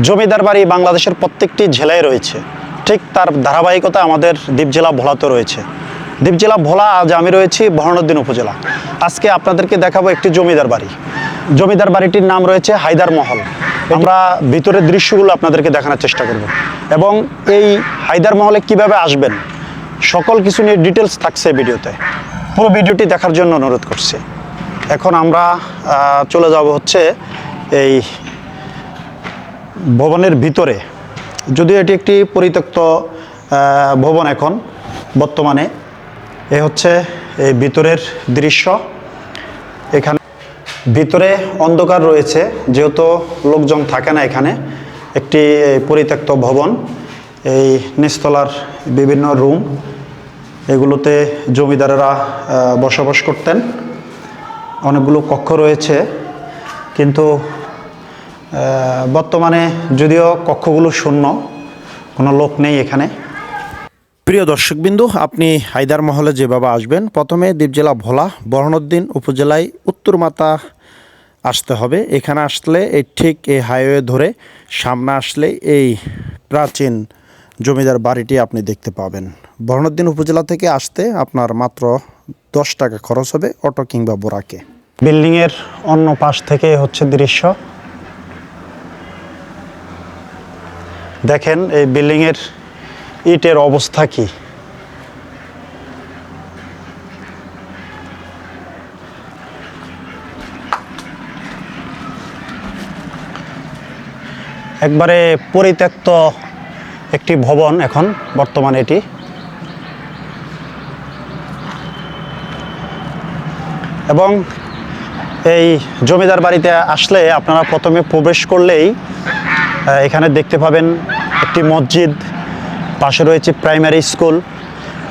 জমিদার বাড়ি বাংলাদেশের প্রত্যেকটি জেলায় রয়েছে, ঠিক তার ধারাবাহিকতা আমাদের দ্বীপ জেলা ভোলাতে রয়েছে। দ্বীপ জেলা ভোলা, আজ আমি রয়েছি বরহানুদ্দিন উপজেলা। আজকে আপনাদেরকে দেখাবো একটি জমিদার বাড়ি। জমিদার বাড়িটির নাম রয়েছে হায়দার মহল। আমরা ভিতরের দৃশ্যগুলো আপনাদেরকে দেখানোর চেষ্টা করব এবং এই হায়দার মহলে কিভাবে আসবেন সকল কিছু নিয়ে ডিটেলস থাকছে ভিডিওতে। পুরো ভিডিওটি দেখার জন্য অনুরোধ করছি। এখন আমরা চলে যাব হচ্ছে এই ভবনের ভিতরে। যদিও এটি একটি পরিত্যক্ত ভবন এখন বর্তমানে। এ হচ্ছে এই ভিতরের দৃশ্য। এখানে ভিতরে অন্ধকার রয়েছে, যেহেতু লোকজন থাকে না এখানে। একটি পরিত্যক্ত ভবন। এই নিচতলার বিভিন্ন রুম, এগুলোতে জমিদারেরা বসবাস করতেন। অনেকগুলো কক্ষ রয়েছে, কিন্তু বর্তমানে যদিও কক্ষগুলো শূন্য, কোনো লোক নেই এখানে। প্রিয় দর্শকবিন্দু, আপনি হায়দার মহলে যেভাবে আসবেন, প্রথমে দ্বীপ জেলা ভোলা বরহানুদ্দিন উপজেলায় উত্তর মাথা আসতে হবে। এখানে আসলে এই ঠিক এই হাইওয়ে ধরে সামনে আসলে এই প্রাচীন জমিদার বাড়িটি আপনি দেখতে পাবেন। বরহানুদ্দিন উপজেলা থেকে আসতে আপনার মাত্র 10 টাকা খরচ হবে অটো কিংবা বোরাকে। বিল্ডিংয়ের অন্য পাশ থেকে হচ্ছে দৃশ্য। দেখেন এই বিল্ডিংয়ের ইটের অবস্থা কি। একবারে পরিত্যক্ত একটি ভবন এখন বর্তমানে এটি। এবং এই জমিদার বাড়িতে আসলে আপনারা প্রথমে প্রবেশ করলেই এখানে দেখতে পাবেন একটি মসজিদ, পাশে রয়েছে প্রাইমারি স্কুল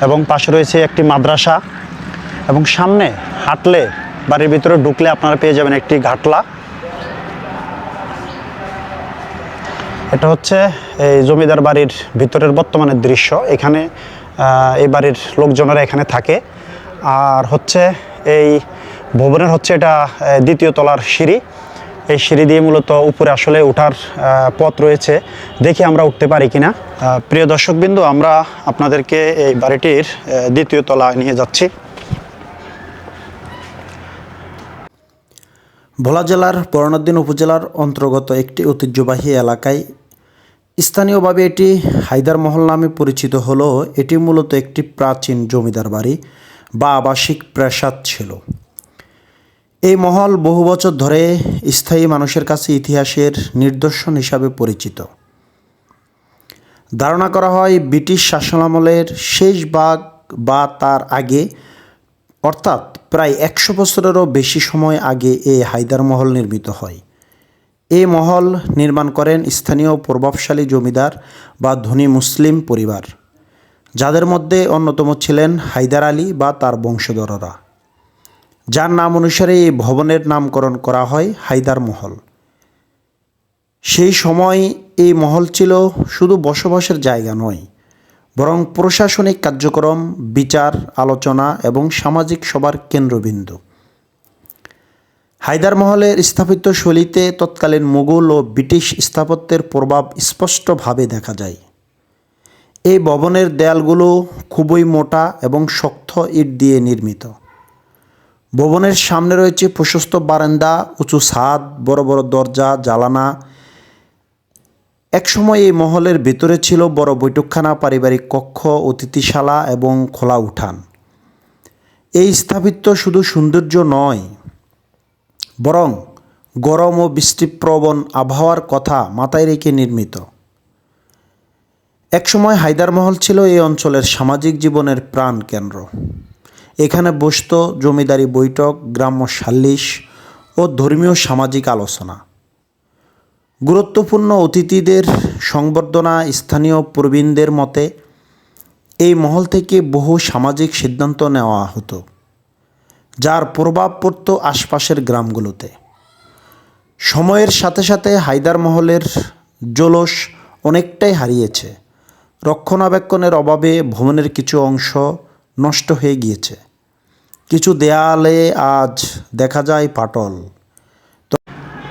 এবং পাশে রয়েছে একটি মাদ্রাসা। এবং সামনে হাঁটলে, বাড়ির ভিতরে ঢুকলে আপনারা পেয়ে যাবেন একটি ঘাটলা। এটা হচ্ছে এই জমিদার বাড়ির ভিতরের বর্তমানের দৃশ্য। এখানে এই বাড়ির লোকজনেরা এখানে থাকে। আর হচ্ছে এই ভবনের হচ্ছে এটা দ্বিতীয় তলার সিঁড়ি। এই সিঁড়ি দিয়ে মূলত উপরে আসলে ওঠার পথ রয়েছে। দেখি আমরা উঠতে পারি কিনা। প্রিয় দর্শকবিন্দু, আমরা আপনাদেরকে এই বাড়িটির দ্বিতীয় তলায় নিয়ে যাচ্ছি। ভোলা জেলার বরহানুদ্দিন উপজেলার অন্তর্গত একটি ঐতিহ্যবাহী এলাকায় স্থানীয়ভাবে এটি হায়দার মহল নামে পরিচিত হলেও এটি মূলত একটি প্রাচীন জমিদার বাড়ি বা আবাসিক প্রাসাদ ছিল। এই মহল বহু বছর ধরে স্থায়ী মানুষের কাছে ইতিহাসের নিদর্শন হিসাবে পরিচিত। ধারণা করা হয় ব্রিটিশ শাসনামলের শেষ ভাগ বা তার আগে, অর্থাৎ প্রায় 100 বছরেরও বেশি সময় আগে এই হায়দার মহল নির্মিত হয়। এই মহল নির্মাণ করেন স্থানীয় প্রভাবশালী জমিদার বা ধনী মুসলিম পরিবার, যাদের মধ্যে অন্যতম ছিলেন হায়দার আলী বা তার বংশধররা, যার নাম অনুসারে এই ভবনের নামকরণ করা হয় হায়দার মহল। সেই সময় এই মহল ছিল শুধু বসবাসের জায়গা নয়, বরং প্রশাসনিক কার্যক্রম, বিচার, আলোচনা এবং সামাজিক সভার কেন্দ্রবিন্দু। হায়দার মহলের স্থাপত্য শৈলীতে তৎকালীন মুঘল ও ব্রিটিশ স্থাপত্যের প্রভাব স্পষ্টভাবে দেখা যায়। এই ভবনের দেয়ালগুলো খুবই মোটা এবং শক্ত ইট দিয়ে নির্মিত। ভবনের সামনে রয়েছে প্রশস্ত বারান্দা, উঁচু ছাদ, বড় বড় দরজা, জানালা। একসময় এই মহলের ভেতরে ছিল বড় বৈঠকখানা, পারিবারিক কক্ষ, অতিথিশালা এবং খোলা উঠান। এই স্থাপত্য শুধু সৌন্দর্য নয়, বরং গরম ও বৃষ্টিপ্রবণ আবহাওয়ার কথা মাথায় রেখে নির্মিত। একসময় হায়দার মহল ছিল এই অঞ্চলের সামাজিক জীবনের প্রাণকেন্দ্র। এখানে বসত জমিদারি বৈঠক, গ্রাম্য সালিশ ও ধর্মীয় সামাজিক আলোচনা। গুরুত্বপূর্ণ অতিথিদের সংবর্ধনা। স্থানীয় প্রবীণদের মতে এই মহল থেকে বহু সামাজিক সিদ্ধান্ত নেওয়া হতো, যার প্রভাব পড়ত আশপাশের গ্রামগুলোতে। সময়ের সাথে সাথে হায়দার মহলের জৌলুস অনেকটাই হারিয়েছে। রক্ষণাবেক্ষণের অভাবে ভবনের কিছু অংশ নষ্ট হয়ে গিয়েছে। কিছু দেয়ালে আজ দেখা যায় ফাটল।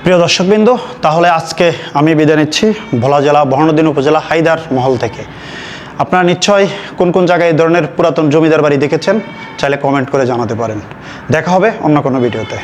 প্রিয় দর্শকবৃন্দ, তাহলে আজকে আমি বিদায় নিচ্ছি ভোলা জেলা বরহানুদ্দিন উপজেলা হায়দার মহল থেকে। আপনারা নিশ্চয়ই কোন কোন জায়গায় এই ধরনের পুরাতন জমিদার বাড়ি দেখেছেন, চাইলে কমেন্ট করে জানাতে পারেন। দেখা হবে অন্য কোনো ভিডিওতে।